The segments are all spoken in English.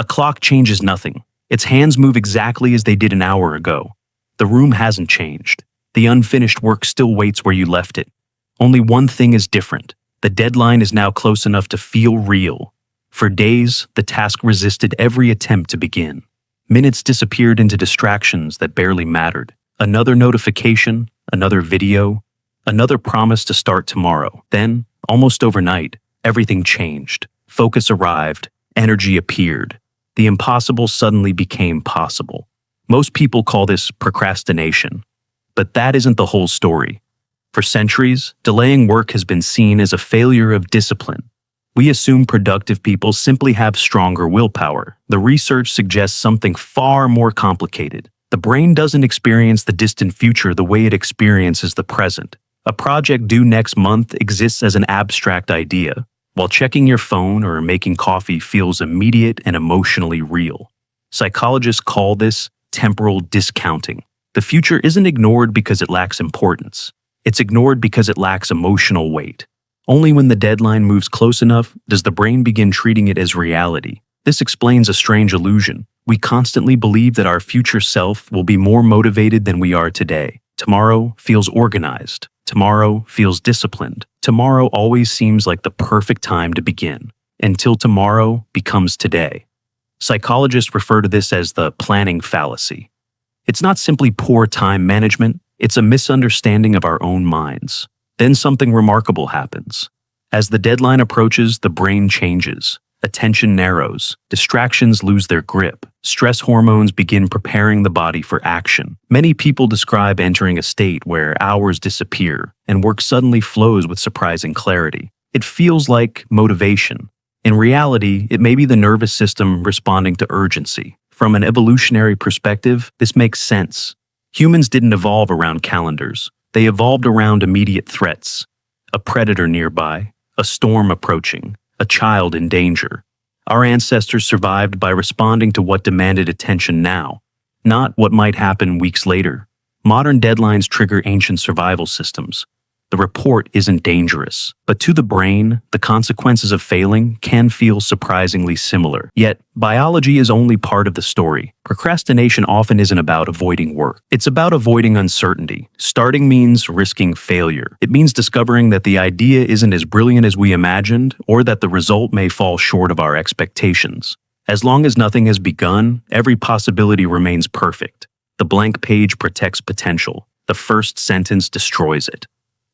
A clock changes nothing. Its hands move exactly as they did an hour ago. The room hasn't changed. The unfinished work still waits where you left it. Only one thing is different. The deadline is now close enough to feel real. For days, the task resisted every attempt to begin. Minutes disappeared into distractions that barely mattered. Another notification, another video, another promise to start tomorrow. Then, almost overnight, everything changed. Focus arrived, energy appeared. The impossible suddenly became possible. Most people call this procrastination. But that isn't the whole story. For centuries, delaying work has been seen as a failure of discipline. We assume productive people simply have stronger willpower. The research suggests something far more complicated. The brain doesn't experience the distant future the way it experiences the present. A project due next month exists as an abstract idea, while checking your phone or making coffee feels immediate and emotionally real. Psychologists call this temporal discounting. The future isn't ignored because it lacks importance. It's ignored because it lacks emotional weight. Only when the deadline moves close enough does the brain begin treating it as reality. This explains a strange illusion. We constantly believe that our future self will be more motivated than we are today. Tomorrow feels organized. Tomorrow feels disciplined. Tomorrow always seems like the perfect time to begin, until tomorrow becomes today. Psychologists refer to this as the planning fallacy. It's not simply poor time management, it's a misunderstanding of our own minds. Then something remarkable happens. As the deadline approaches, the brain changes. Attention narrows. Distractions lose their grip. Stress hormones begin preparing the body for action. Many people describe entering a state where hours disappear and work suddenly flows with surprising clarity. It feels like motivation. In reality, it may be the nervous system responding to urgency. From an evolutionary perspective, this makes sense. Humans didn't evolve around calendars. They evolved around immediate threats. A predator nearby, a storm approaching, a child in danger. Our ancestors survived by responding to what demanded attention now, not what might happen weeks later. Modern deadlines trigger ancient survival systems. The report isn't dangerous, but to the brain, the consequences of failing can feel surprisingly similar. Yet, biology is only part of the story. Procrastination often isn't about avoiding work. It's about avoiding uncertainty. Starting means risking failure. It means discovering that the idea isn't as brilliant as we imagined, or that the result may fall short of our expectations. As long as nothing has begun, every possibility remains perfect. The blank page protects potential. The first sentence destroys it.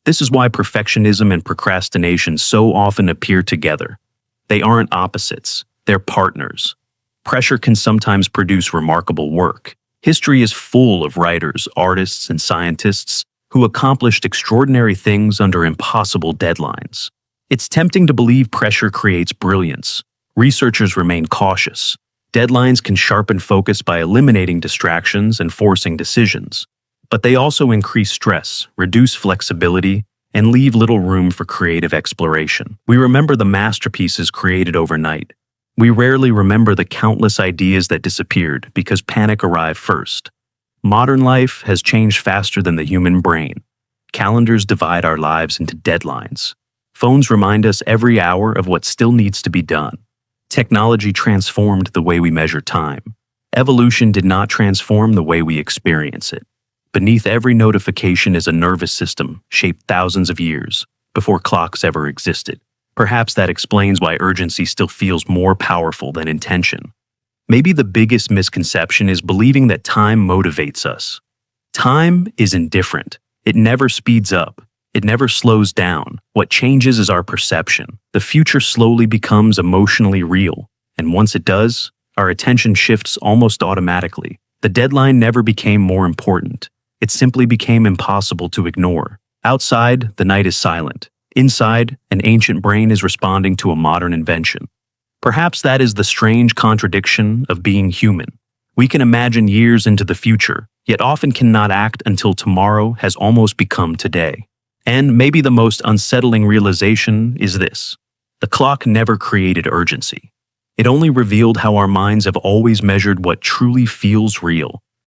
This is why perfectionism and procrastination so often appear together. They aren't opposites, they're partners. Pressure can sometimes produce remarkable work. History is full of writers, artists, and scientists who accomplished extraordinary things under impossible deadlines. It's tempting to believe pressure creates brilliance. Researchers remain cautious. Deadlines can sharpen focus by eliminating distractions and forcing decisions. But they also increase stress, reduce flexibility, and leave little room for creative exploration. We remember the masterpieces created overnight. We rarely remember the countless ideas that disappeared because panic arrived first. Modern life has changed faster than the human brain. Calendars divide our lives into deadlines. Phones remind us every hour of what still needs to be done. Technology transformed the way we measure time. Evolution did not transform the way we experience it. Beneath every notification is a nervous system shaped thousands of years before clocks ever existed. Perhaps that explains why urgency still feels more powerful than intention. Maybe the biggest misconception is believing that time motivates us. Time is indifferent. It never speeds up. It never slows down. What changes is our perception. The future slowly becomes emotionally real, and once it does, our attention shifts almost automatically. The deadline never became more important. It simply became impossible to ignore. Outside, the night is silent. Inside, an ancient brain is responding to a modern invention. Perhaps that is the strange contradiction of being human. We can imagine years into the future, yet often cannot act until tomorrow has almost become today. And maybe the most unsettling realization is this: the clock never created urgency. It only revealed how our minds have always measured what truly feels real.